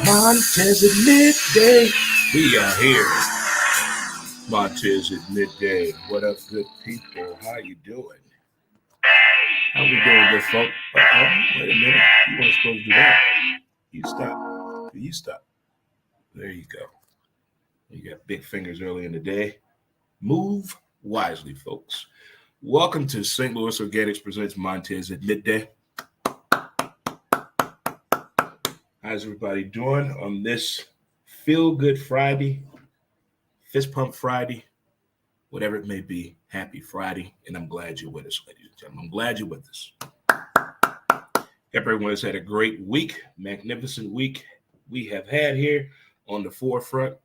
Montez at midday. We are here. Montez at midday. What up, good people? How you doing? How we doing, good folk? Wait a minute. You weren't supposed to do that. You stop. You stop. There you go. You got big fingers early in the day. Move wisely, folks. Welcome to St. Louis Organics presents Montez at midday. How's everybody doing on this Feel Good Friday, Fist Pump Friday, whatever it may be? Happy Friday, and I'm glad you're with us, ladies and gentlemen. I'm glad you're with us. Everyone has had a great week, magnificent week we have had here on the forefront.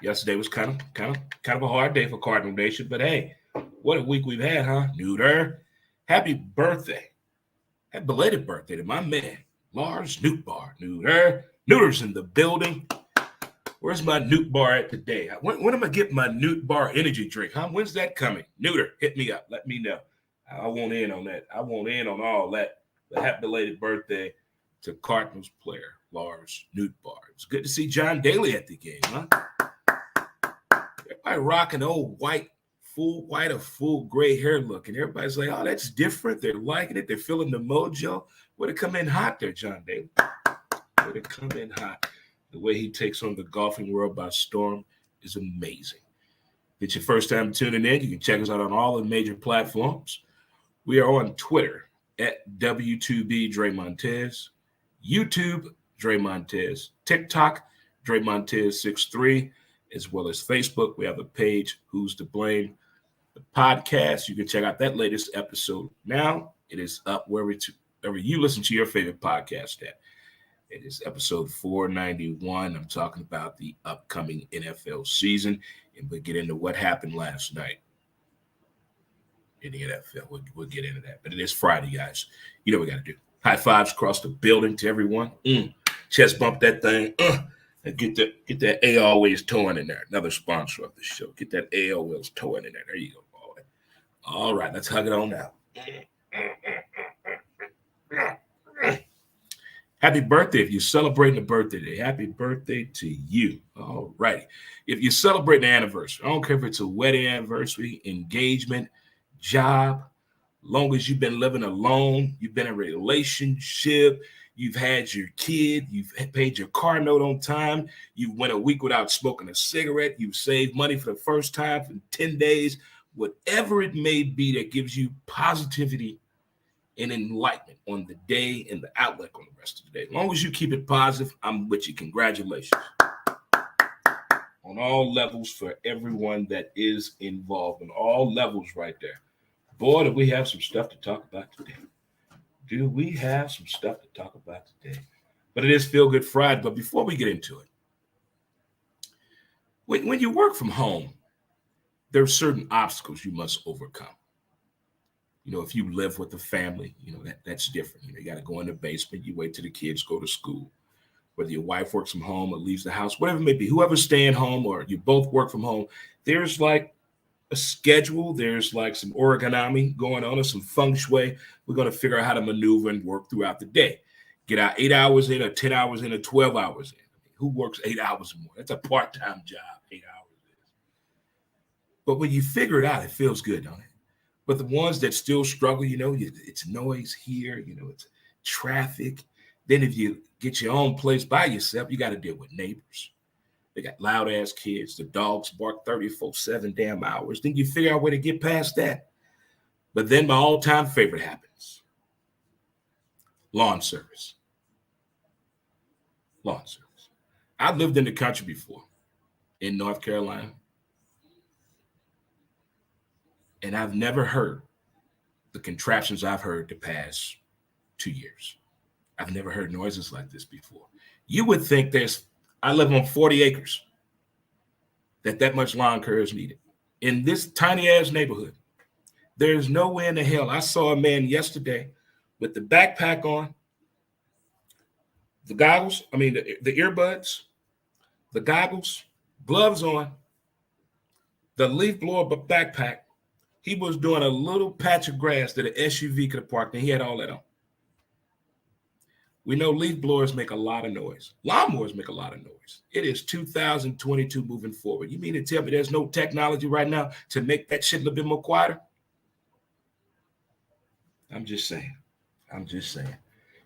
Yesterday was kind of a hard day for Cardinal Nation, but hey, what a week we've had, huh? Neuter, happy birthday. Happy belated birthday to my man, Lars Newtbar. Neuter's in the building. Where's my Newt Bar at today? When am I getting my Newt Bar energy drink? Huh? When's that coming? Neuter, hit me up. Let me know. I want in on that. I want in on all that. But happy belated birthday to Cardinals player, Lars Newtbar. It's good to see John Daly at the game, huh? Everybody rocking old full gray hair look. And everybody's like, oh, that's different. They're liking it. They're feeling the mojo. Way to come in hot there, John Daly. Way to come in hot. The way he takes on the golfing world by storm is amazing. If it's your first time tuning in, you can check us out on all the major platforms. We are on Twitter at W2B Dre Montez, YouTube Dre Montez, TikTok Dre Montez 63, as well as Facebook. We have a page, Who's to Blame? The podcast. You can check out that latest episode now. It is up wherever you listen to your favorite podcast at. It is episode 491. I'm talking about the upcoming NFL season, and we'll get into what happened last night in the NFL. We'll get into that. But it is Friday, guys. You know what we got to do. High fives across the building to everyone. Chest bump that thing. And get that A Always Towing in there. Another sponsor of the show. Get that A Always Towing in there. There you go, boy. All right, let's hug it on out. Happy birthday if you're celebrating a birthday day. Happy birthday to you. All right. If you're celebrating an anniversary, I don't care if it's a wedding anniversary, engagement, job, long as you've been living alone, you've been in a relationship, you've had your kid, you've paid your car note on time, you went a week without smoking a cigarette, you've saved money for the first time for 10 days, whatever it may be that gives you positivity and enlightenment on the day and the outlook on the rest of the day. As long as you keep it positive, I'm with you. Congratulations. On all levels for everyone that is involved, on all levels right there. Boy, do we have some stuff to talk about today. Do we have some stuff to talk about today? But it is Feel Good Friday. But before we get into it, when you work from home, there are certain obstacles you must overcome. You know, if you live with a family, you know, that's different. You got to go in the basement. You wait till the kids go to school. Whether your wife works from home or leaves the house, whatever it may be, whoever's staying home or you both work from home, there's like a schedule. There's like some origami going on or some feng shui. We're going to figure out how to maneuver and work throughout the day. Get our 8 hours in or 10 hours in or 12 hours in. I mean, who works 8 hours or more? That's a part-time job, 8 hours. But when you figure it out, it feels good, don't it? But the ones that still struggle, you know, it's noise here, you know, it's traffic. Then if you get your own place by yourself, you got to deal with neighbors. They got loud ass kids. The dogs bark 34/7 damn hours. Then you figure out a way to get past that. But then my all-time favorite happens. Lawn service. Lawn service. I've lived in the country before, in North Carolina. And I've never heard the contraptions I've heard the past 2 years. I've never heard noises like this before. You would think I live on 40 acres, that much lawn care is needed. In this tiny ass neighborhood, there's no way in the hell. I saw a man yesterday with the backpack on, the goggles, the earbuds, the goggles, gloves on, the leaf blower backpack. He was doing a little patch of grass that an SUV could have parked, and he had all that on. We know leaf blowers make a lot of noise. Lawnmowers make a lot of noise. It is 2022 moving forward. You mean to tell me there's no technology right now to make that shit a little bit more quieter? I'm just saying. I'm just saying.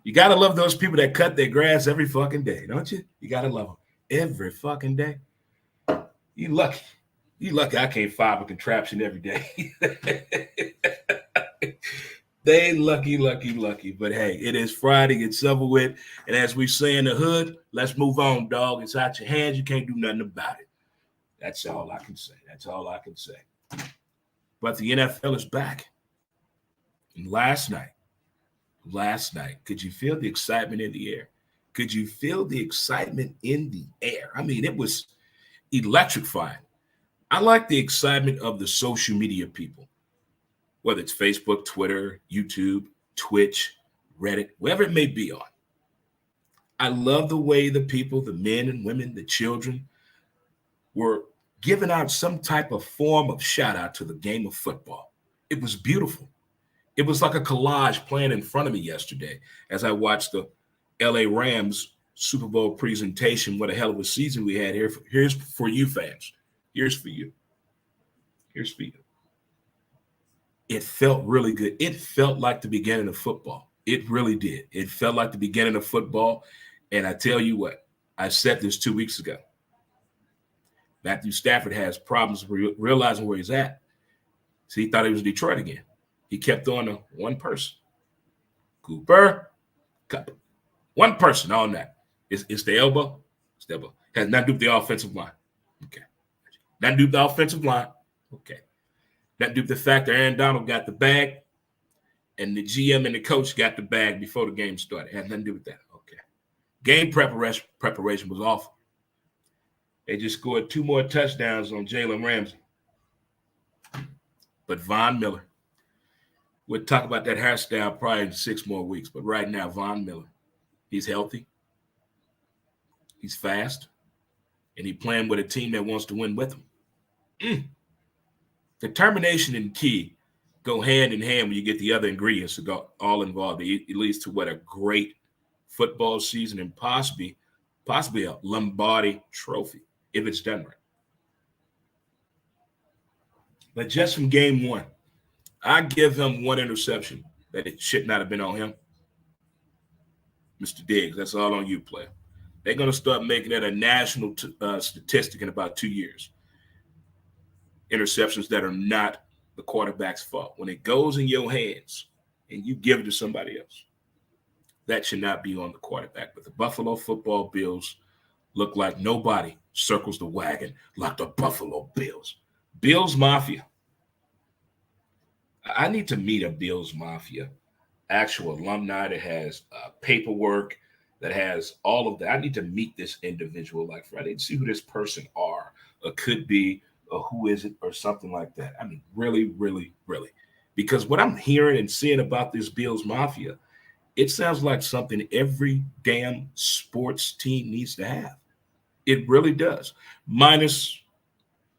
You got to love those people that cut their grass every fucking day, don't you? You got to love them every fucking day. You lucky. You lucky I can't find a contraption every day. They lucky. But hey, it is Friday. It's over with. And as we say in the hood, let's move on, dog. It's out your hands. You can't do nothing about it. That's all I can say. That's all I can say. But the NFL is back. And last night, could you feel the excitement in the air? Could you feel the excitement in the air? I mean, it was electrifying. I like the excitement of the social media people, whether it's Facebook, Twitter, YouTube, Twitch, Reddit, wherever it may be on. I love the way the people, the men and women, the children, were giving out some type of form of shout out to the game of football. It was beautiful. It was like a collage playing in front of me yesterday as I watched the LA Rams Super Bowl presentation. What a hell of a season we had here. Here's for you fans. Here's for you. Here's for you. It felt really good. It felt like the beginning of football. It really did. It felt like the beginning of football. And I tell you what, I said this 2 weeks ago. Matthew Stafford has problems realizing where he's at. So he thought he was Detroit again. He kept on to one person. Cooper Kupp. One person on that. It's the elbow. It's the elbow. Has nothing to do with the offensive line. Okay. Nothing to do with the offensive line. Okay. Nothing to do with the fact that Aaron Donald got the bag and the GM and the coach got the bag before the game started. It had nothing to do with that. Okay. Game preparation was awful. They just scored 2 more touchdowns on Jalen Ramsey. But Von Miller, we'll talk about that hairstyle probably in 6 more weeks. But right now, Von Miller, he's healthy. He's fast. And he's playing with a team that wants to win with him. Determination and key go hand in hand when you get the other ingredients to go all involved. It leads to what a great football season and possibly a Lombardi trophy if it's done right. But just from game 1, I give him 1 interception that it should not have been on him. Mr. Diggs, that's all on you, player. They're going to start making that a national statistic in about 2 years. Interceptions that are not the quarterback's fault. When it goes in your hands and you give it to somebody else, that should not be on the quarterback. But the Buffalo football Bills look like nobody circles the wagon like the Buffalo Bills. Bills Mafia. I need to meet a Bills Mafia, actual alumni that has paperwork, that has all of that. I need to meet this individual like Friday and see who this person are or could be or who is it or something like that. I mean, really, really, really. Because what I'm hearing and seeing about this Bills Mafia, it sounds like something every damn sports team needs to have. It really does. Minus,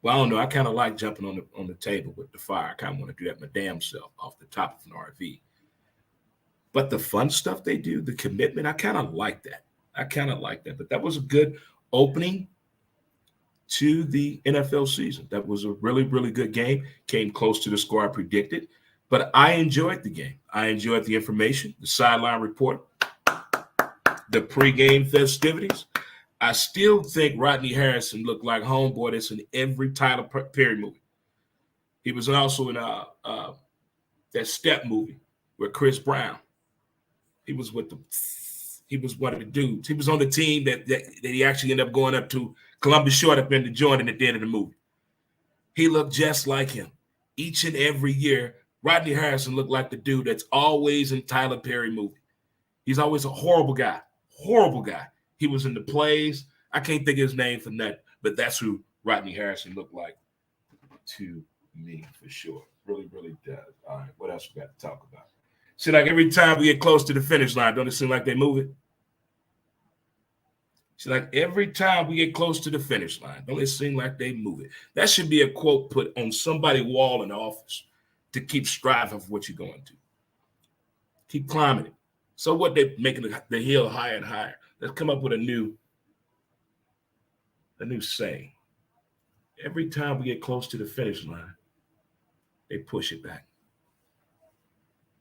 well, I don't know. I kind of like jumping on the table with the fire. I kind of want to do that my damn self off the top of an RV. But the fun stuff they do, the commitment, I kind of like that. But that was a good opening to the NFL season. That was a really, really good game. Came close to the score I predicted. But I enjoyed the game. I enjoyed the information, the sideline report, the pregame festivities. I still think Rodney Harrison looked like homeboy that's in every Tyler Perry movie. He was also in that Step movie with Chris Brown. He was one of the dudes. He was on the team that he actually ended up going up to Columbus Short up in the joint at the end of the movie. He looked just like him. Each and every year, Rodney Harrison looked like the dude that's always in Tyler Perry movie. He's always a horrible guy. He was in the plays. I can't think of his name for that, but that's who Rodney Harrison looked like to me for sure. Really, really does. All right, what else we got to talk about? See, like every time we get close to the finish line, don't it seem like they move it? See, like every time we get close to the finish line, don't it seem like they move it? That should be a quote put on somebody's wall in the office to keep striving for what you're going to. Keep climbing it. So what, they making the hill higher and higher. Let's come up with a new saying. Every time we get close to the finish line, they push it back.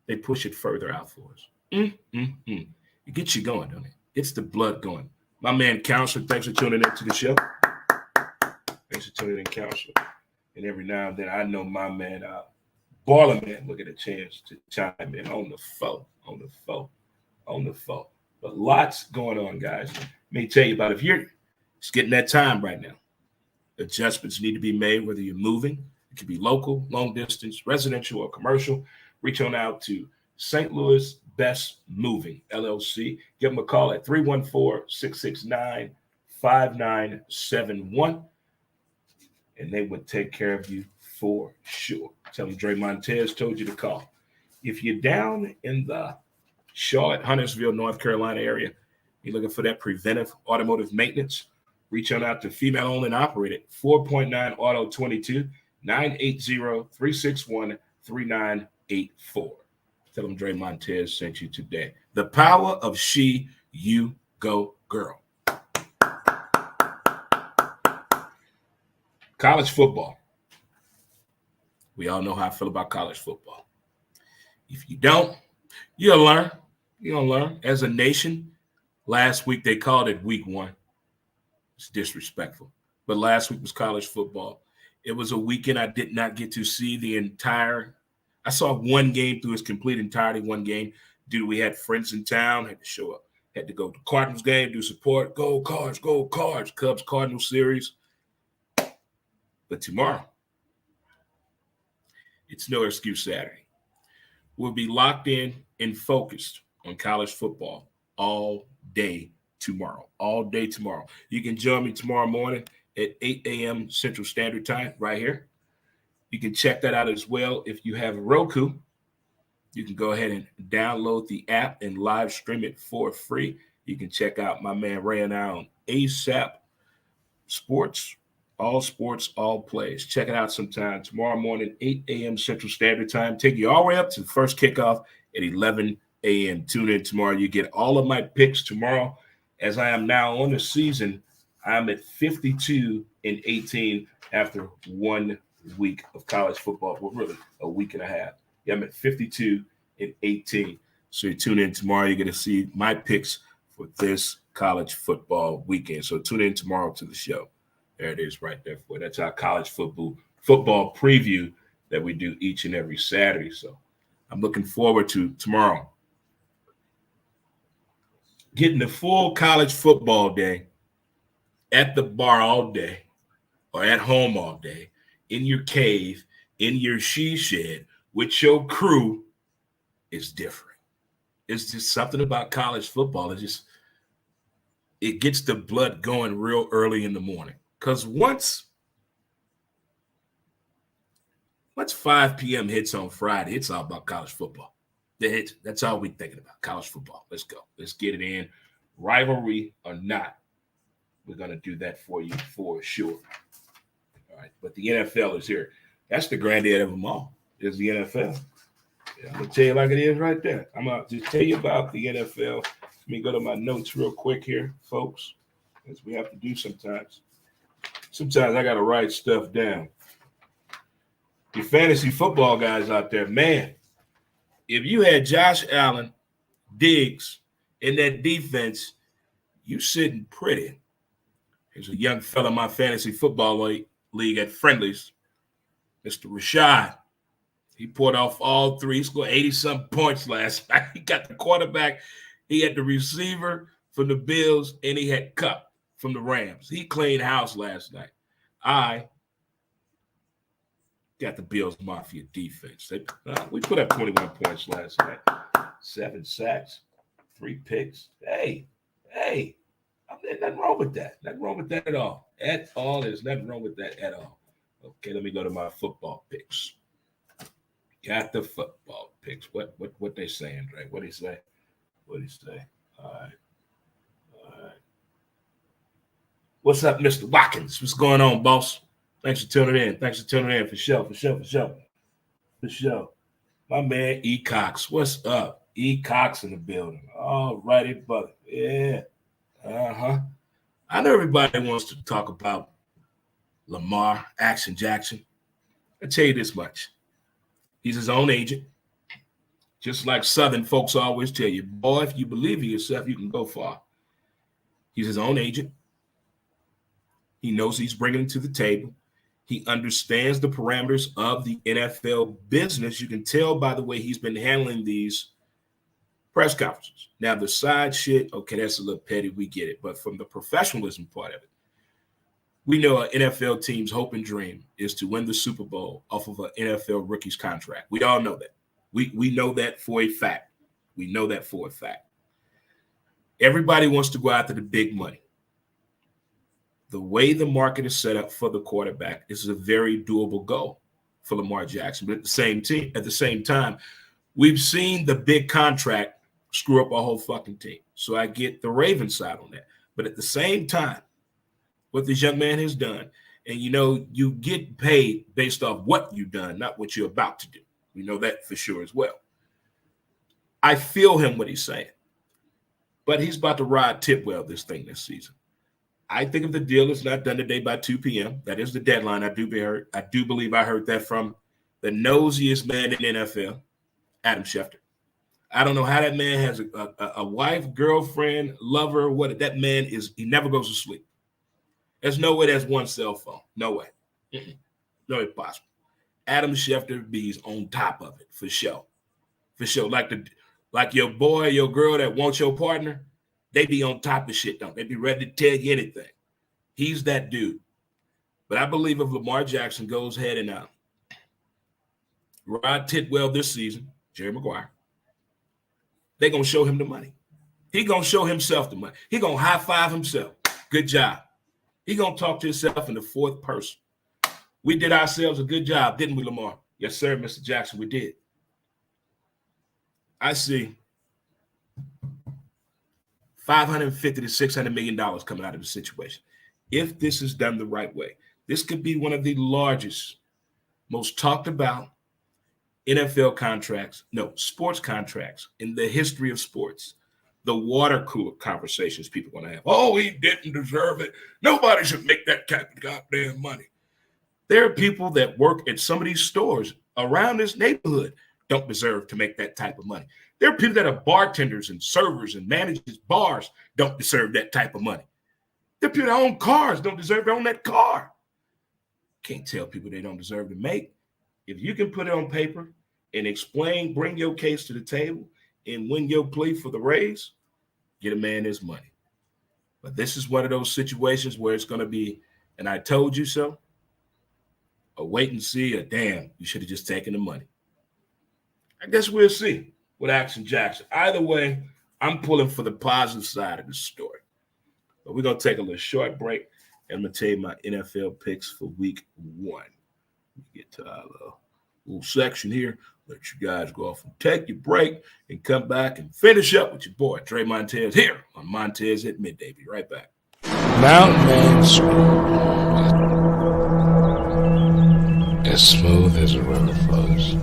They push it further out for us. It gets you going, don't it? It's the blood going. My man, Counselor, thanks for tuning in to the show. Thanks for tuning in, Counselor. And every now and then, I know my man, Baller Man, will get a chance to chime in on the phone. But lots going on, guys. Let me tell you about it. If you're it's getting that time right now, adjustments need to be made, whether you're moving. It could be local, long distance, residential, or commercial. Reach on out to St. Louis Best Moving, LLC. Give them a call at 314-669-5971, and they would take care of you for sure. Tell them Dre Montez told you to call. If you're down in the Charlotte, Huntersville, North Carolina area, you're looking for that preventive automotive maintenance, reach on out to female owned and operated 4.9 Auto 22, 980-361-3984. Tell them Dre Montez sent you today. The power of She You Go Girl. College football. We all know how I feel about college football. If you don't, you'll learn. You're going to learn. As a nation, last week they called it week 1. It's disrespectful. But last week was college football. It was a weekend I did not get to see the entire. I saw one game through its complete entirety, one game. Dude, we had friends in town, had to show up. Had to go to Cardinals game, do support. Go Cards, go Cards. Cubs Cardinals series. But tomorrow, it's no excuse Saturday. We'll be locked in and focused on college football all day tomorrow. All day tomorrow. You can join me tomorrow morning at 8 a.m. Central Standard Time right here. You can check that out as well. If you have a Roku, you can go ahead and download the app and live stream it for free. You can check out my man Ray and I on ASAP Sports, all plays. Check it out sometime tomorrow morning, 8 a.m. Central Standard Time. Take you all the way up to the first kickoff at 11 a.m. Tune in tomorrow. You get all of my picks tomorrow. As I am now on the season, I'm at 52-18 after 1 week of college football. Well, really, a week and a half. Yeah, I'm at 52-18. So you tune in tomorrow. You're going to see my picks for this college football weekend. So tune in tomorrow to the show. There it is right there for you. That's our college football preview that we do each and every Saturday. So I'm looking forward to tomorrow. Getting the full college football day at the bar all day or at home all day, in your cave, in your she shed, with your crew is different. It's just something about college football. It gets the blood going real early in the morning. Because once 5 p.m. hits on Friday, it's all about college football. That's all we're thinking about, college football. Let's go. Let's get it in. Rivalry or not, we're going to do that for you for sure. All right, but the NFL is here. That's the granddad of them all, is the NFL. Yeah, I'm going to tell you like it is right there. I'm going to just tell you about the NFL. Let me go to my notes real quick here, folks, as we have to do sometimes. Sometimes I got to write stuff down. You fantasy football guys out there, man, if you had Josh Allen, Diggs in that defense, you sitting pretty. There's a young fella in my fantasy football league at Friendlies, Mr. Rashad. He pulled off all three. He scored 80-something points last night. He got the quarterback. He had the receiver from the Bills, and he had Cup from the Rams. He cleaned house last night. I got the Bills Mafia defense. We put up 21 points last night. 7 sacks, 3 picks. Hey, there's nothing wrong with that. Nothing wrong with that at all. At all, there's nothing wrong with that at all. Okay, let me go to my football picks. Got the football picks. What they saying, right? What he say? All right. What's up, Mr. Watkins? What's going on, boss? Thanks for tuning in. For sure. My man E. Cox, what's up? E. Cox in the building. All righty, brother. Yeah. I know everybody wants to talk about Lamar Action Jackson. I tell you this much. He's his own agent. Just like Southern folks always tell you, boy, if you believe in yourself, you can go far. He's his own agent. He knows he's bringing it to the table. He understands the parameters of the NFL business. You can tell by the way he's been handling these press conferences. Now, the side shit, okay, that's a little petty. We get it. But from the professionalism part of it, we know an NFL team's hope and dream is to win the Super Bowl off of an NFL rookie's contract. We all know that. We know that for a fact. We know that for a fact. Everybody wants to go after the big money. The way the market is set up for the quarterback is a very doable goal for Lamar Jackson. But at the same time, we've seen the big contract screw up a whole fucking team. So I get the Ravens side on that. But at the same time, what this young man has done, and you get paid based off what you've done, not what you're about to do. We know that for sure as well. I feel him what he's saying. But he's about to ride Tidwell this season. I think if the deal is not done today by 2 p.m., that is the deadline. I do believe I heard that from the nosiest man in the NFL, Adam Schefter. I don't know how that man has a wife, girlfriend, lover, what that man is. He never goes to sleep. There's no way that's one cell phone. No way. No way possible. Adam Schefter be's on top of it for sure. For sure. Like your boy, your girl that wants your partner, they be on top of shit, don't they? Be ready to tell you anything. He's that dude. But I believe if Lamar Jackson goes ahead and ride Tidwell this season, Jerry Maguire, they're going to show him the money. He going to show himself the money. He going to high-five himself. Good job. He going to talk to himself in the fourth person. We did ourselves a good job, didn't we, Lamar? Yes, sir, Mr. Jackson, we did. I see $550 to $600 million coming out of the situation. If this is done the right way, this could be one of the largest, most talked about NFL contracts, sports contracts in the history of sports. The water cooler conversations people are going to have. Oh, he didn't deserve it. Nobody should make that type of goddamn money. There are people that work at some of these stores around this neighborhood don't deserve to make that type of money. There are people that are bartenders and servers and managers bars don't deserve that type of money. There are people that own cars don't deserve to own that car. Can't tell people they don't deserve to make. If you can put it on paper and explain, bring your case to the table and win your plea for the raise, get a man his money. But this is one of those situations where it's going to be, and I told you so, a wait and see, a damn, you should have just taken the money. I guess we'll see with Action Jackson. Either way, I'm pulling for the positive side of the story. But we're going to take a little short break, and I'm going to tell you my NFL picks for week 1. We get to our little section here. Let you guys go off and take your break and come back and finish up with your boy, Trey Montez, here on Montez at Midday. Be right back. Mountain Man as smooth as a river flows.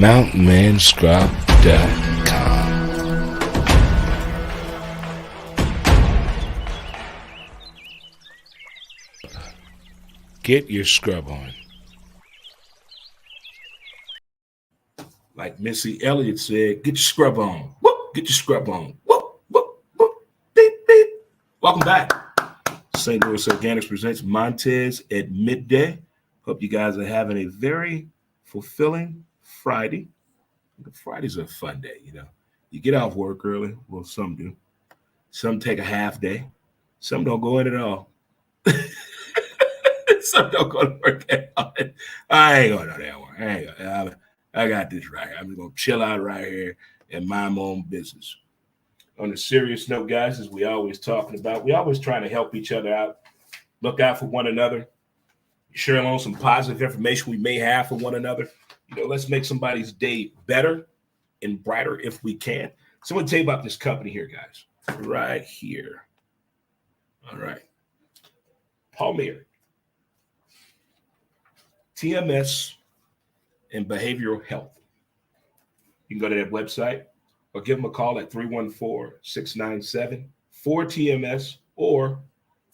MountainManScrub.com. Get your scrub on. Like Missy Elliott said, get your scrub on. Whoop, get your scrub on. Whoop, whoop, whoop, beep, beep. Welcome back. St. Louis Organics presents Montez at Midday. Hope you guys are having a very fulfilling Friday. Friday's a fun day, You get off work early. Well, some do. Some take a half day. Some don't go in at all. Some don't go to work at all. I ain't going to that one. I got this right. I'm just going to chill out right here and mind my own business. On a serious note, guys, as we always talking about, we always trying to help each other out, look out for one another, share on some positive information we may have for one another. Let's make somebody's day better and brighter if we can. So I'm going to tell you about this company here, guys, right here. Palmier, TMS and Behavioral Health. You can go to that website or give them a call at 314-697-4TMS or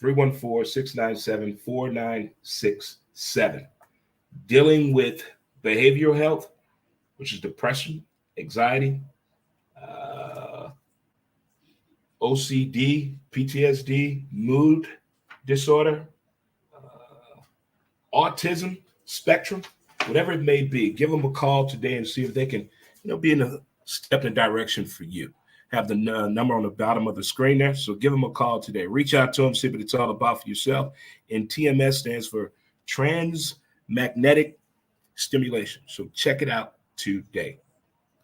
314-697-4967. Dealing with behavioral health, which is depression, anxiety, OCD, PTSD, mood disorder, autism spectrum, whatever it may be. Give them a call today and see if they can, be in a step in a direction for you. Have the number on the bottom of the screen there. So give them a call today. Reach out to them, see what it's all about for yourself. And TMS stands for transmagnetic stimulation. So check it out today.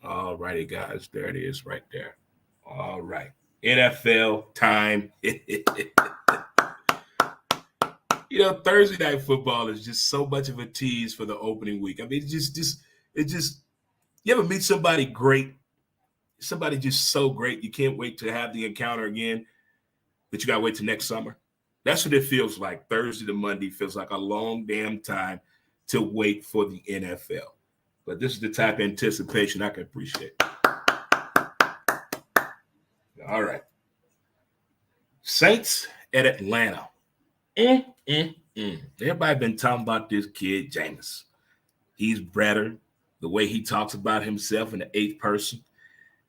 All righty, guys. There it is right there. All right. NFL time. Thursday night football is just so much of a tease for the opening week. I mean, you ever meet somebody great? Somebody just so great, you can't wait to have the encounter again, but you got to wait till next summer. That's what it feels like. Thursday to Monday feels like a long damn time to wait for the NFL. But this is the type of anticipation I can appreciate. All right. Saints at Atlanta. Everybody been talking about this kid, Jameis. He's better. The way he talks about himself in the eighth person.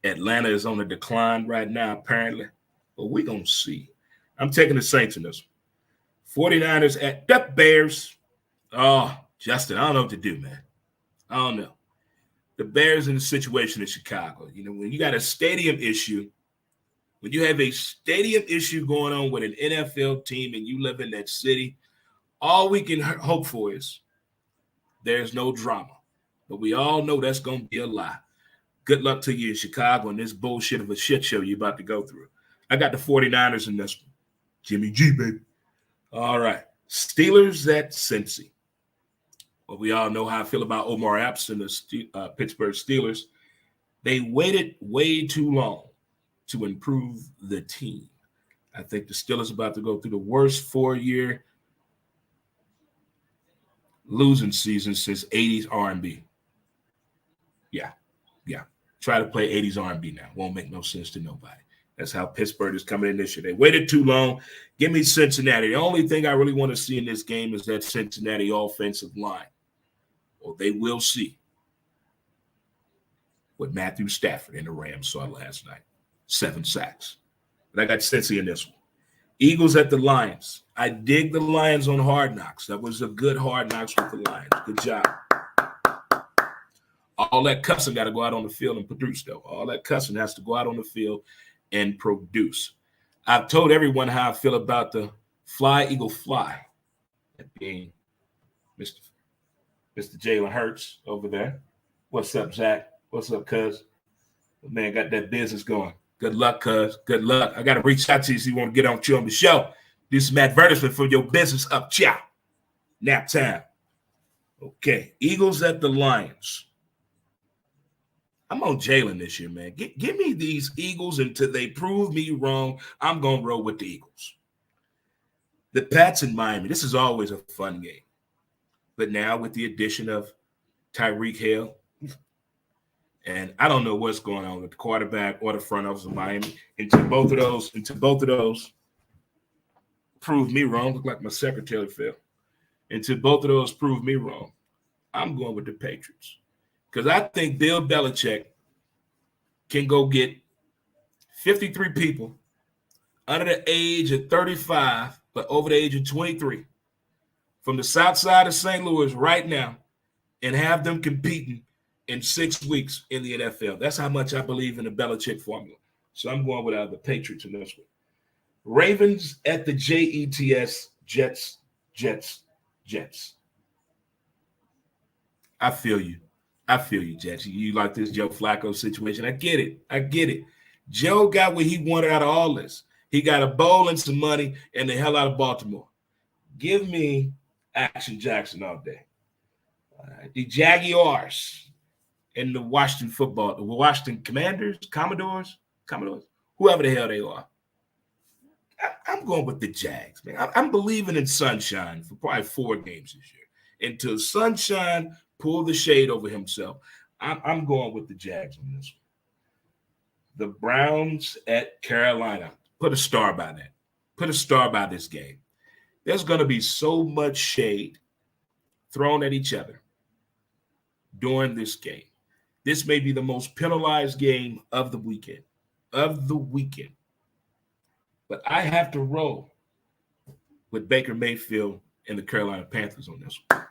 Atlanta is on a decline right now, apparently. But we're going to see. I'm taking the Saints in this one. 49ers at the Bears. Oh, Justin, I don't know what to do, man. I don't know. The Bears in the situation in Chicago. When you got a stadium issue, when you have a stadium issue going on with an NFL team and you live in that city, all we can hope for is there's no drama. But we all know that's going to be a lie. Good luck to you in Chicago and this bullshit of a shit show you're about to go through. I got the 49ers in this one. Jimmy G, baby. All right. Steelers at Cincy. Well, we all know how I feel about Omar Epps and the Pittsburgh Steelers. They waited way too long to improve the team. I think the Steelers are about to go through the worst 4-year losing season since 80s R&B. Yeah. Try to play 80s R&B now. Won't make no sense to nobody. That's how Pittsburgh is coming in this year. They waited too long. Give me Cincinnati. The only thing I really want to see in this game is that Cincinnati offensive line. Well, they will see what Matthew Stafford and the Rams saw last night. 7 sacks. But I got Cincy in this one. Eagles at the Lions. I dig the Lions on Hard Knocks. That was a good Hard Knocks with the Lions. Good job. All that cussing got to go out on the field and produce, though. All that cussing has to go out on the field and produce. I've told everyone how I feel about the Fly, Eagle, Fly. That being Mr. Jalen Hurts over there. What's up, Zach? What's up, cuz? Man, got that business going. Good luck, cuz. Good luck. I got to reach out to you so you want to get on the show. Do some advertisement for your business up. Ciao. Nap time. Okay. Eagles at the Lions. I'm on Jalen this year, man. Give me these Eagles until they prove me wrong. I'm going to roll with the Eagles. The Pats in Miami. This is always a fun game. But now with the addition of Tyreek Hill, and I don't know what's going on with the quarterback or the front office of Miami. Until both of those prove me wrong. Look like my secretary fell. Until both of those prove me wrong, I'm going with the Patriots. Because I think Bill Belichick can go get 53 people under the age of 35, but over the age of 23 from the south side of St. Louis right now and have them competing in 6 weeks in the NFL. That's how much I believe in the Belichick formula. So I'm going with the Patriots in this one. Ravens at the Jets, Jets. I feel you, Jets. You like this Joe Flacco situation. I get it. Joe got what he wanted out of all this. He got a bowl and some money and the hell out of Baltimore. Give me Action Jackson all day. The Jaguars and the Washington Commanders, Commodores, whoever the hell they are. I'm going with the Jags, man. I'm believing in Sunshine for probably 4 games this year. Until Sunshine pull the shade over himself, I'm going with the Jags on this one. The Browns at Carolina. Put a star by that. Put a star by this game. There's going to be so much shade thrown at each other during this game. This may be the most penalized game of the weekend. Of the weekend. But I have to roll with Baker Mayfield and the Carolina Panthers on this one.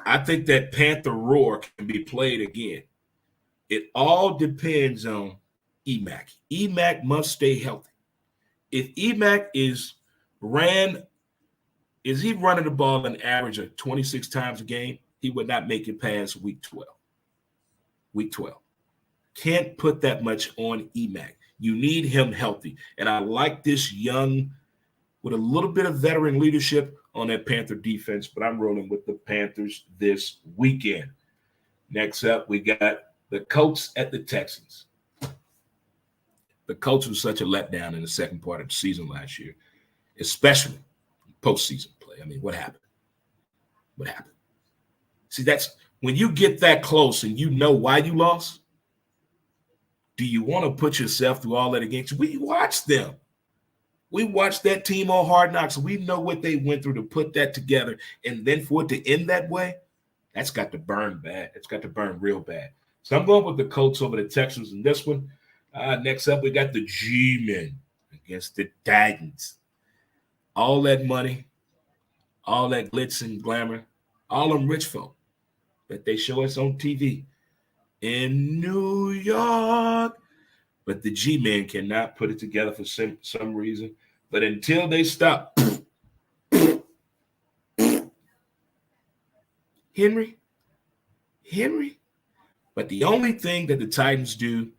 I think that Panther roar can be played again. It all depends on EMAC. EMAC must stay healthy. If EMAC is running the ball an average of 26 times a game, he would not make it past week 12. Week 12. Can't put that much on EMAC. You need him healthy. And I like this young, with a little bit of veteran leadership on that Panther defense, but I'm rolling with the Panthers this weekend. Next up, we got the Colts at the Texans. The Colts was such a letdown in the second part of the season last year, especially postseason play. I mean, what happened? What happened? See, that's when you get that close and you know why you lost. Do you want to put yourself through all that again? We watched them. We watched that team on Hard Knocks. We know what they went through to put that together. And then for it to end that way, that's got to burn bad. It's got to burn real bad. So I'm going with the Colts over the Texans in this one. Next up, we got the G-Men against the Titans. All that money, all that glitz and glamour, all them rich folk that they show us on TV in New York. But the G-Men cannot put it together for some reason. But until they stop, Henry. But the only thing that the Titans do,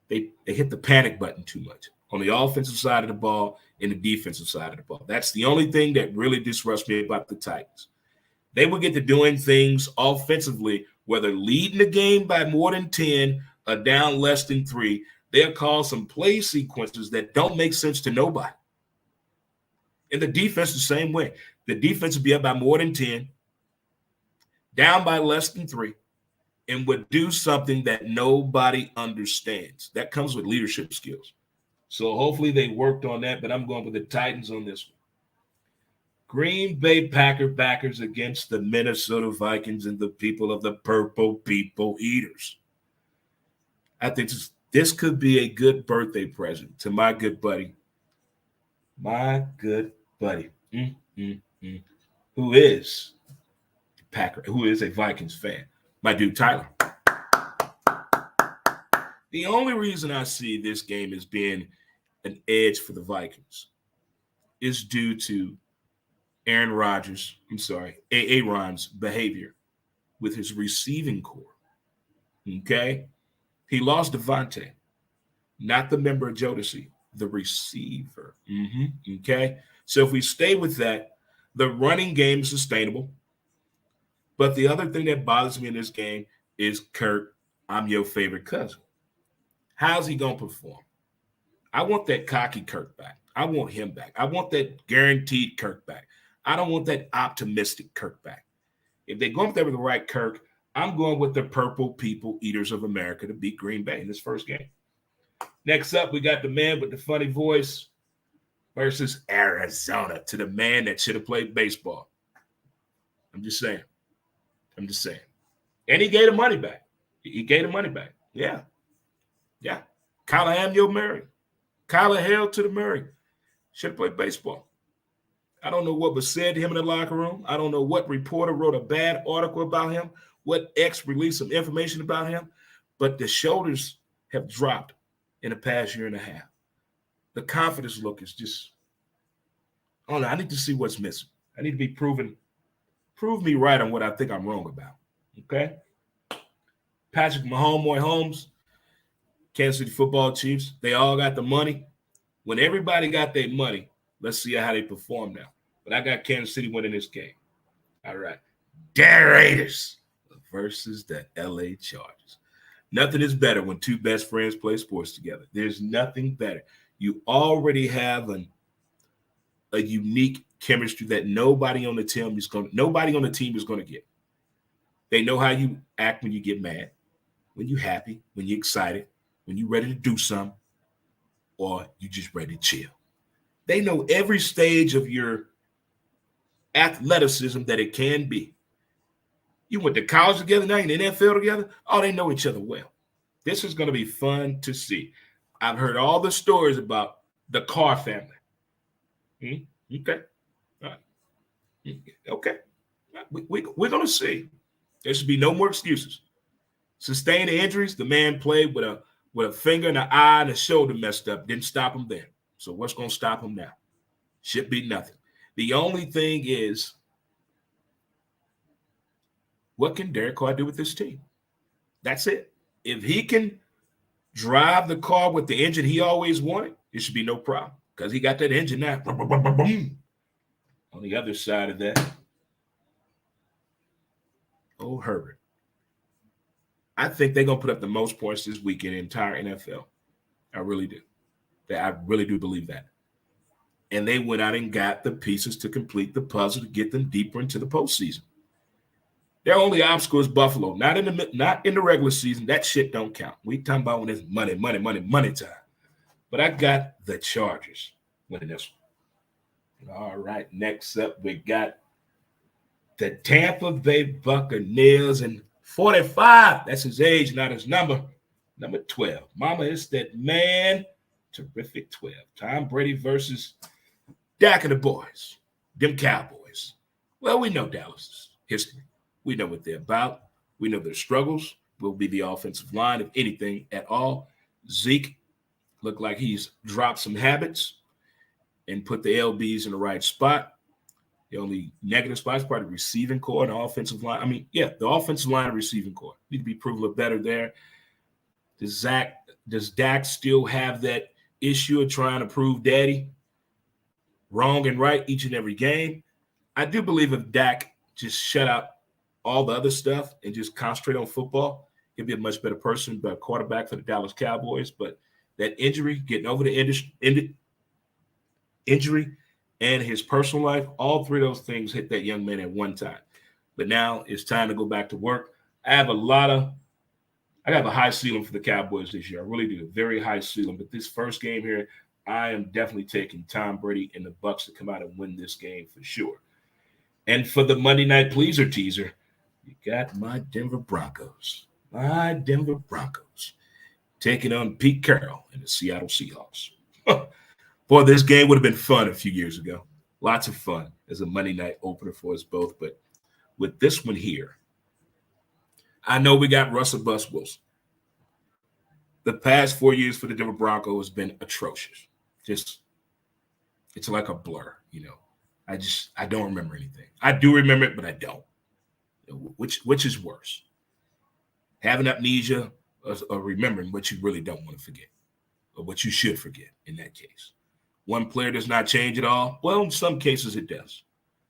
they hit the panic button too much on the offensive side of the ball and the defensive side of the ball. That's the only thing that really disrupts me about the Titans. They will get to doing things offensively, whether leading the game by more than 10 or down less than 3. They'll call some play sequences that don't make sense to nobody. And the defense the same way. The defense will be up by more than 10, down by less than 3, and would do something that nobody understands. That comes with leadership skills. So hopefully they worked on that, but I'm going with the Titans on this one. Green Bay backers against the Minnesota Vikings and the people of the Purple People Eaters. I think this could be a good birthday present to my good buddy. Who is a Vikings fan. My dude, Tyler. The only reason I see this game as being an edge for the Vikings is due to Aaron's behavior with his receiving core. Okay? He lost Devontae, not the member of Jodeci, the receiver. Okay? So if we stay with that, the running game is sustainable. But the other thing that bothers me in this game is Kirk, I'm your favorite cousin. How's he going to perform? I want that cocky Kirk back. I want him back. I want that guaranteed Kirk back. I don't want that optimistic Kirk back. If they're going there with the right Kirk, I'm going with the Purple People Eaters of America to beat Green Bay in this first game. Next up, we got the man with the funny voice versus Arizona, to the man that should have played baseball. I'm just saying. And he gave the money back. Yeah. Kyler Hamilton Murray. Kyler Hale to the Murray. Should have played baseball. I don't know what was said to him in the locker room. I don't know what reporter wrote a bad article about him, what ex released some information about him, but the shoulders have dropped in the past year and a half. The confidence look is just, I don't know. I need to see what's missing. I need to be prove me right on what I think I'm wrong about. Okay? Patrick Mahomes, Kansas City Football Chiefs, they all got the money. When everybody got their money, let's see how they perform now. But I got Kansas City winning this game. All right. The Raiders versus the LA Chargers. Nothing is better when two best friends play sports together. There's nothing better. You already have a unique chemistry that nobody on the team is going to get. They know how you act when you get mad, when you're happy, when you're excited, when you're ready to do something, or you just ready to chill. They know every stage of your athleticism that it can be. You went to college together, now you're in the NFL together. Oh, they know each other well. This is going to be fun to see. I've heard all the stories about the Carr family. Okay. All right. Okay. We're going to see. There should be no more excuses. Sustained injuries. The man played with a finger and an eye and a shoulder messed up. Didn't stop him then. So what's going to stop him now? Should be nothing. The only thing is, what can Derek Carr do with this team? That's it. If he can drive the car with the engine he always wanted, it should be no problem because he got that engine now. On the other side of that, oh, Herbert. I think they're going to put up the most points this week in the entire NFL. I really do. I really do believe that. And they went out and got the pieces to complete the puzzle to get them deeper into the postseason. Their only obstacle is Buffalo. Not in the regular season. That shit don't count. We talking about when it's money time. But I got the Chargers winning this one. All right, next up we got the Tampa Bay Buccaneers and 45. That's his age, not his number. Number 12. Mama, it's that man. Terrific 12. Tom Brady versus Dak and the boys. Them Cowboys. Well, we know Dallas' history. We know what they're about. We know their struggles will be the offensive line, if anything at all. Zeke looked like he's dropped some habits and put the LBs in the right spot. The only negative spot is probably receiving core and the offensive line. The offensive line and receiving core need to be proven a little better there. Does Dak still have that issue of trying to prove daddy wrong and right each and every game? I do believe if Dak just shut out all the other stuff and just concentrate on football, he'll be a much better person, better quarterback for the Dallas Cowboys. But that injury, getting over the injury and his personal life, all three of those things hit that young man at one time. But now it's time to go back to work. I have a high ceiling for the Cowboys this year. I really do. A very high ceiling. But this first game here, I am definitely taking Tom Brady and the Bucs to come out and win this game for sure. And for the Monday Night Pleaser teaser, you got my Denver Broncos. Taking on Pete Carroll and the Seattle Seahawks. Boy, this game would have been fun a few years ago. Lots of fun as a Monday night opener for us both. But with this one here, I know we got Russell Bus Wilson. The past 4 years for the Denver Broncos has been atrocious. It's like a blur, I don't remember anything. I do remember it, but I don't. Which is worse? Having amnesia or remembering what you really don't want to forget, or what you should forget in that case. One player does not change at all. Well, in some cases it does.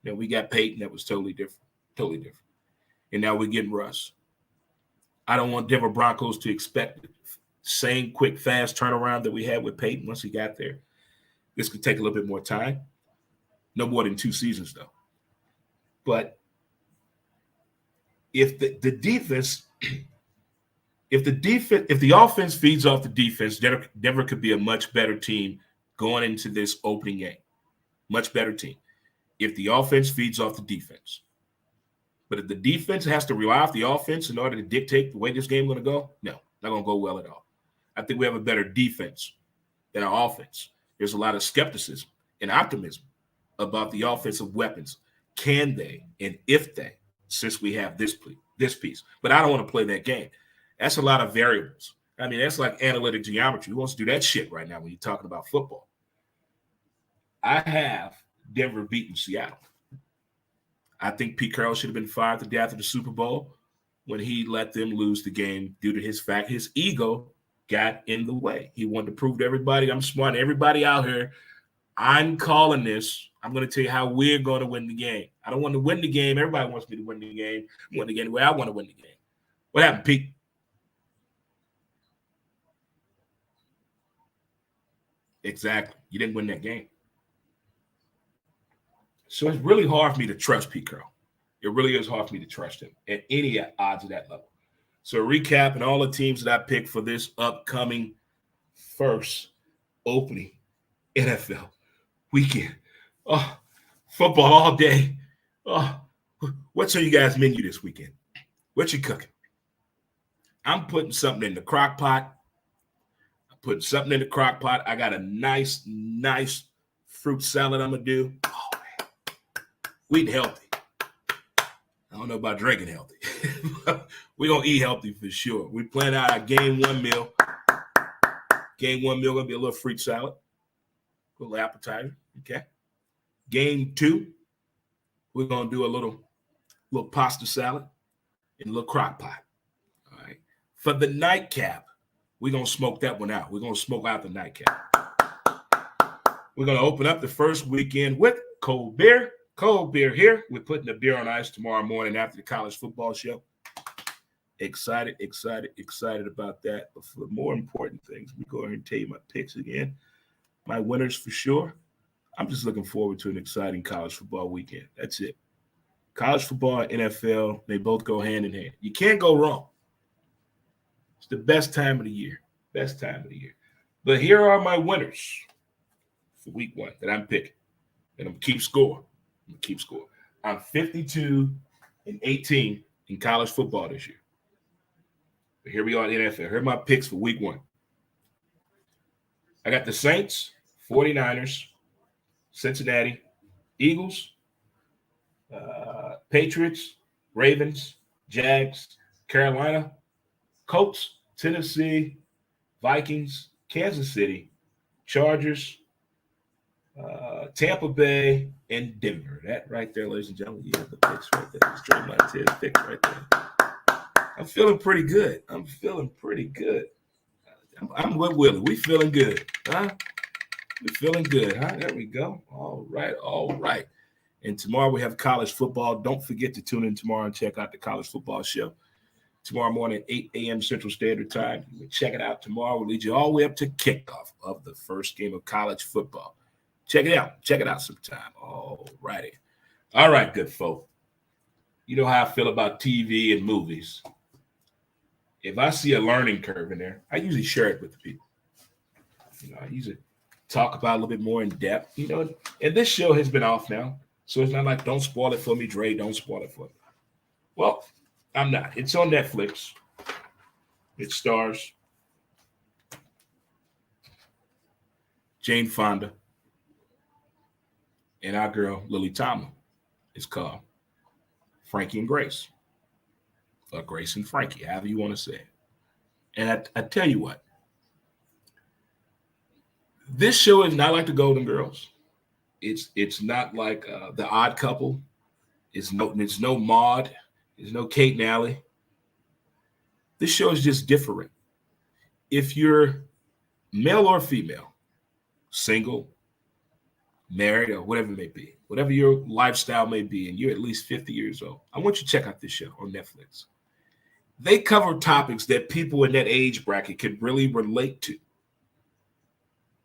We got Peyton that was totally different. And now we're getting Russ. I don't want Denver Broncos to expect the same quick, fast turnaround that we had with Peyton once he got there. This could take a little bit more time. No more than 2 seasons, though. But if the offense feeds off the defense, Denver could be a much better team going into this opening game. Much better team. If the offense feeds off the defense. But if the defense has to rely off the offense in order to dictate the way this game is going to go, no, not going to go well at all. I think we have a better defense than our offense. There's a lot of skepticism and optimism about the offensive weapons. Can they, and if they, since we have this piece. But I don't want to play that game. That's a lot of variables. That's like analytic geometry. Who wants to do that shit right now when you're talking about football? I have Denver beating Seattle. I think Pete Carroll should have been fired the day after the Super Bowl when he let them lose the game due to his ego got in the way. He wanted to prove to everybody, I'm smart. Everybody out here, I'm calling this. I'm going to tell you how we're going to win the game. I don't want to win the game. Everybody wants me to win the game. I want the game the way I want to win the game. What happened, Pete? Exactly. You didn't win that game. So it's really hard for me to trust Pete Carroll. It really is hard for me to trust him at any odds of that level. So recapping all the teams that I picked for this upcoming first opening NFL weekend. Oh, football all day. Oh, what's on you guys' menu this weekend? What you cooking? I'm putting something in the crock pot. I got a nice fruit salad I'm going to do. Oh, man. We eating healthy. I don't know about drinking healthy. We're going to eat healthy for sure. We plan out our game one meal. Game one meal going to be a little fruit salad, a little appetizer, okay? Game two, we're going to do a little pasta salad and a little crock pot, all right? For the nightcap, we're going to smoke that one out. We're going to smoke out the nightcap. We're going to open up the first weekend with cold beer. Cold beer here. We're putting the beer on ice tomorrow morning after the college football show. Excited about that. But for more important things, let me go ahead and tell you my picks again. My winners for sure. I'm just looking forward to an exciting college football weekend. That's it. College football and NFL, they both go hand in hand. You can't go wrong. It's the best time of the year. But here are my winners for week one that I'm picking. And I'm going to keep score. I'm 52-18 in college football this year. But here we are in the NFL. Here are my picks for week one. I got the Saints, 49ers, Cincinnati, Eagles, Patriots, Ravens, Jags, Carolina, Colts, Tennessee, Vikings, Kansas City, Chargers, Tampa Bay, and Denver. That right there, ladies and gentlemen, you have the picks right there. Straight Montez picks right there. I'm feeling pretty good. I'm with Willie. We feeling good, huh? There we go. All right. And tomorrow we have college football. Don't forget to tune in tomorrow and check out the college football show. Tomorrow morning, 8 a.m. Central Standard Time. Check it out tomorrow. We'll lead you all the way up to kickoff of the first game of college football. Check it out sometime. All righty. All right, good folk. You know how I feel about TV and movies. If I see a learning curve in there, I usually share it with the people. I usually talk about it a little bit more in depth. And this show has been off now, so it's not like, don't spoil it for me, Dre. Don't spoil it for me. Well, I'm not. It's on Netflix. It stars Jane Fonda and our girl Lily Tomlin. It's called Frankie and Grace. Or Grace and Frankie, however you want to say it. And I tell you what, this show is not like the Golden Girls. It's not like The Odd Couple. It's no Maude. There's no Kate and Allie. This show is just different. If you're male or female, single, married, or whatever it may be, whatever your lifestyle may be, and you're at least 50 years old, I want you to check out this show on Netflix. They cover topics that people in that age bracket could really relate to.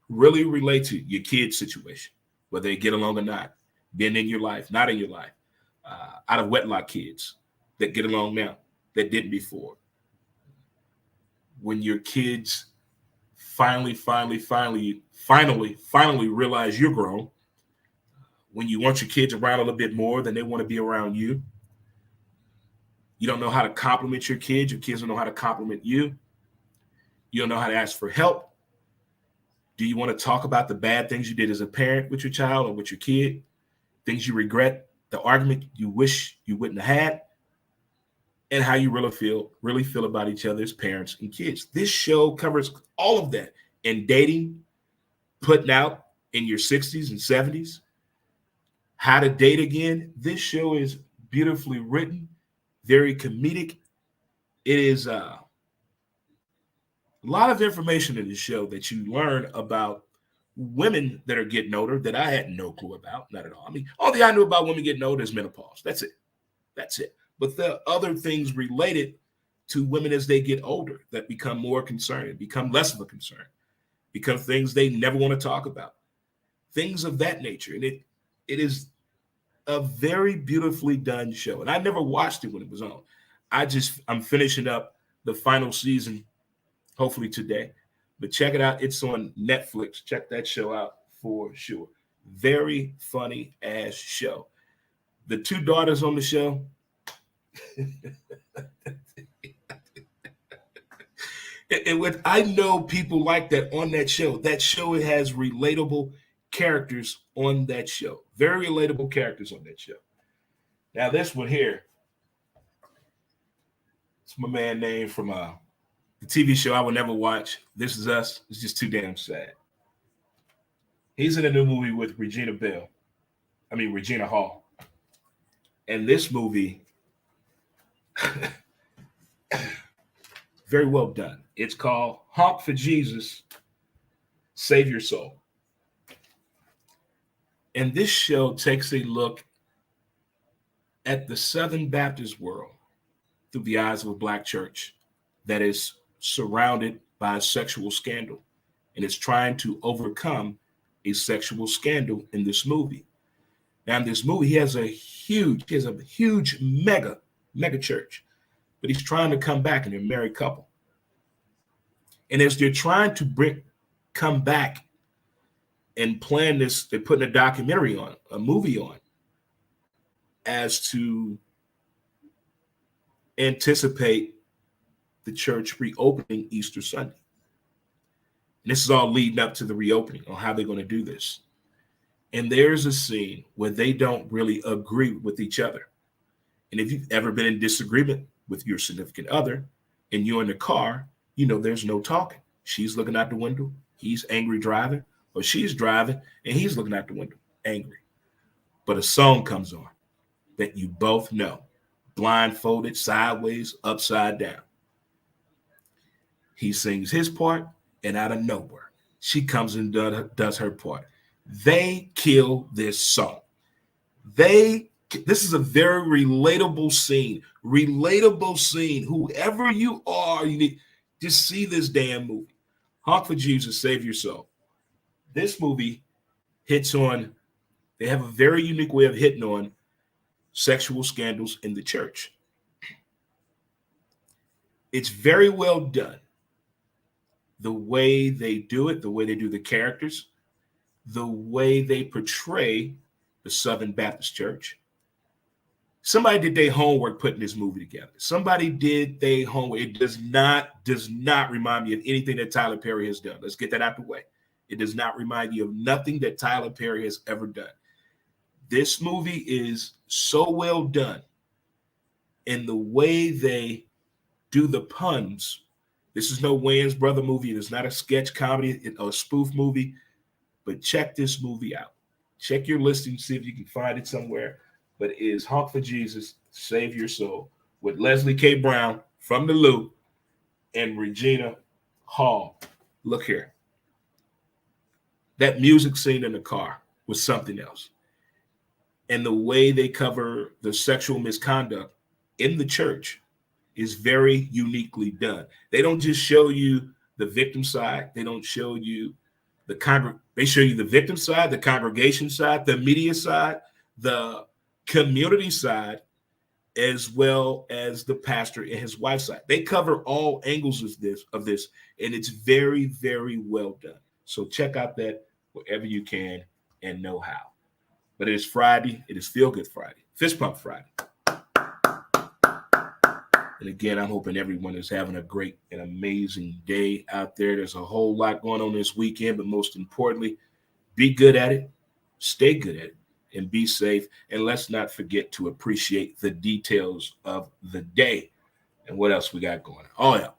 Really relate to your kid's situation, whether they get along or not, been in your life, not in your life, out of wedlock kids that get along now, that didn't before. When your kids finally realize you're grown, when you want your kids around a little bit more than they want to be around you, you don't know how to compliment your kids don't know how to compliment you, you don't know how to ask for help. Do you want to talk about the bad things you did as a parent with your child or with your kid, things you regret, the argument you wish you wouldn't have had, and how you really feel about each other as parents and kids? This show covers all of that. And dating, putting out in your 60s and 70s, how to date again. This show is beautifully written, very comedic. It is a lot of information in this show that you learn about women that are getting older that I had no clue about, not at all. I mean, all I knew about women getting older is menopause. That's it. But there are other things related to women as they get older that become more concerned, become less of a concern. become things they never want to talk about, things of that nature. And it is a very beautifully done show. And I never watched it when it was on. I'm finishing up the final season, hopefully today. But check it out. It's on Netflix. Check that show out for sure. Very funny ass show. The two daughters on the show. And what I know people like that on that show. That show, it has relatable characters on that show. Very relatable characters on that show. Now this one here, it's my man named from the TV show I will never watch. This Is Us. It's just too damn sad. He's in a new movie with Regina Hall. And this movie, very well done. It's called Honk for Jesus, Save Your Soul. And this show takes a look at the Southern Baptist world through the eyes of a black church that is surrounded by a sexual scandal and is trying to overcome a sexual scandal in this movie. Now, in this movie, he has a huge mega church, but he's trying to come back, and they're a married couple. And as they're trying to come back and plan this, they're putting a movie on, as to anticipate the church reopening Easter Sunday. And this is all leading up to the reopening on how they're going to do this. And there's a scene where they don't really agree with each other. And if you've ever been in disagreement with your significant other and you're in the car, you know there's no talking. She's looking out the window, he's angry driving, or she's driving and he's looking out the window, angry. But a song comes on that you both know, blindfolded, sideways, upside down. He sings his part, and out of nowhere, she comes and does her part. They kill this song. This is a very relatable scene. Whoever you are, you need just see this damn movie. Honk for Jesus, Save Your Soul. This movie hits on, they have a very unique way of hitting on sexual scandals in the church. It's very well done. The way they do it, the way they do the characters, the way they portray the Southern Baptist Church. Somebody did their homework putting this movie together. Somebody did their homework. It does not remind me of anything that Tyler Perry has done. Let's get that out the way. It does not remind you of nothing that Tyler Perry has ever done. This movie is so well done in the way they do the puns. This is no Wayans Brother movie. It is not a sketch comedy or a spoof movie. But check this movie out. Check your listing, see if you can find it somewhere. But it is Honk for Jesus, Save Your Soul, with Leslie K. Brown from The Loop and Regina Hall. Look here. That music scene in the car was something else. And the way they cover the sexual misconduct in the church is very uniquely done. They don't just show you the victim side. They don't show you they show you the victim side, the congregation side, the media side, the community side, as well as the pastor and his wife's side. They cover all angles of this, and it's very, very well done. So check out that wherever you can and know how. But it is Friday. It is Feel Good Friday. Fist Pump Friday. And again, I'm hoping everyone is having a great and amazing day out there. There's a whole lot going on this weekend, but most importantly, be good at it, stay good at it, and be safe. And let's not forget to appreciate the details of the day. And what else we got going on? Oh, yeah.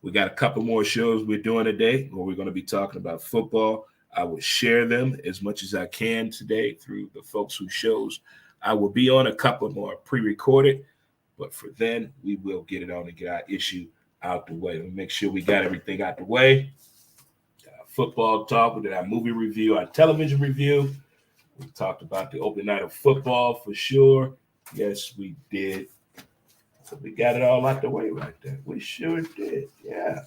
We got a couple more shows we're doing today where we're going to be talking about football. I will share them as much as I can today through the folks who shows. I will be on a couple more pre-recorded. But for then, we will get it on and get our issue out the way. We'll make sure we got everything out the way. Football talk, we did our movie review, our television review. We talked about the opening night of football for sure. Yes, we did. So we got it all out the way right there. We sure did. Yeah.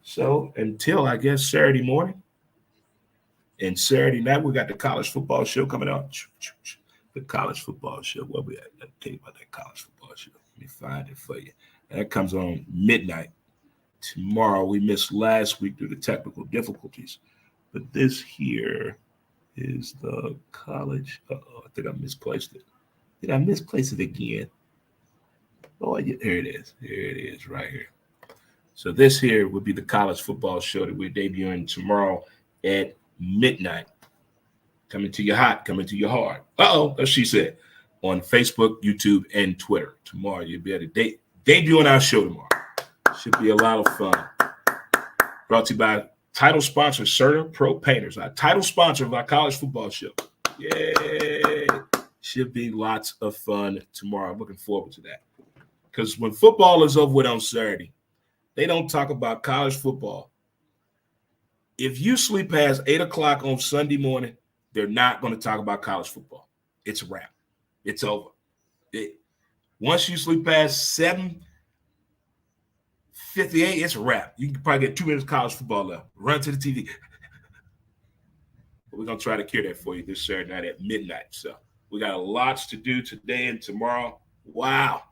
So until, I guess, Saturday morning, And Saturday night, we got the college football show coming out. The college football show. Where we at? Let me tell you about that college football show. Let me find it for you. That comes on midnight tomorrow. We missed last week due to technical difficulties. But this here is the college. I think I misplaced it. Did I misplace it again? Oh, here it is. Here it is right here. So this here would be the college football show that we're debuting tomorrow at midnight. Coming to you hot, coming to you hard. As she said, on Facebook, YouTube, and Twitter. Tomorrow, you'll be able to debut on our show tomorrow. Should be a lot of fun. Brought to you by title sponsor, Serta Pro Painters, our title sponsor of our college football show. Yay! Should be lots of fun tomorrow. I'm looking forward to that. Because when football is over with on Saturday, they don't talk about college football. If you sleep past 8 o'clock on Sunday morning, they're not going to talk about college football. It's a wrap. It's over. Once you sleep past 7:58, it's a wrap. You can probably get 2 minutes of college football left. Run to the TV. But we're going to try to cure that for you this Saturday night at midnight. So we got lots to do today and tomorrow. Wow.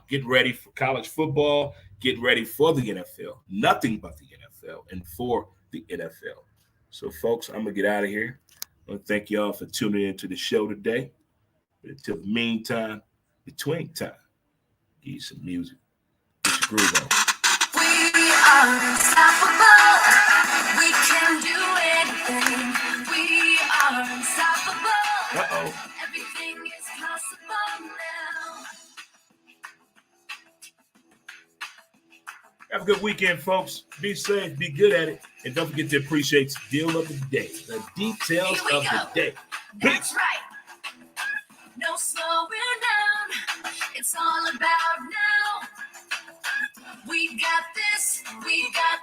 Get ready for college football. Get ready for the NFL. Nothing but the NFL and for the NFL. So, folks, I'm going to get out of here. I want to thank y'all for tuning into the show today. But until the meantime, between time, give you some music. Get your groove on. We are unstoppable. We can do anything. We are unstoppable. Everything is possible now. Have a good weekend, folks. Be safe, be good at it, and don't forget to appreciate the deal of the day, the details of the day. That's right. No slowing down. It's all about now. We got this. We got